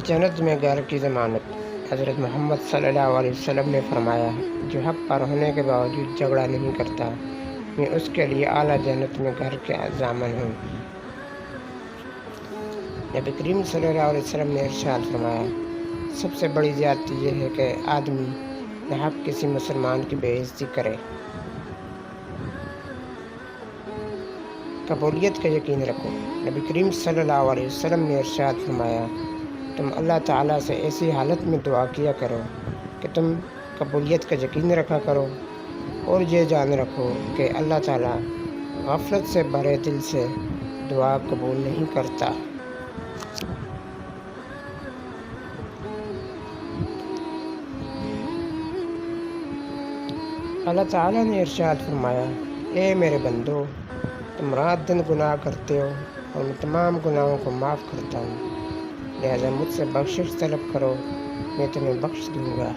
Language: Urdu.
جنت میں گھر کی ضمانت۔ حضرت محمد صلی اللہ علیہ وسلم نے فرمایا، جو حق پر ہونے کے باوجود جھگڑا نہیں کرتا، میں اس کے لیے اعلیٰ جنت میں گھر کے ضامن ہوں۔ نبی کریم صلی اللہ علیہ وسلم نے ارشاد فرمایا، سب سے بڑی زیادتی یہ ہے کہ آدمی ناحق کسی مسلمان کی بے عزتی کرے۔ قبولیت کا یقین رکھو۔ نبی کریم صلی اللہ علیہ وسلم نے ارشاد فرمایا، تم اللہ تعالیٰ سے ایسی حالت میں دعا کیا کرو کہ تم قبولیت کا یقین رکھا کرو، اور یہ جان رکھو کہ اللہ تعالیٰ غفلت سے بھرے دل سے دعا قبول نہیں کرتا۔ اللہ تعالیٰ نے ارشاد فرمایا، اے میرے بندو، تم رات دن گناہ کرتے ہو اور میں تمام گناہوں کو معاف کرتا ہوں، لہذا مجھ سے بخشش طلب کرو، میں تمہیں بخش دوں گا۔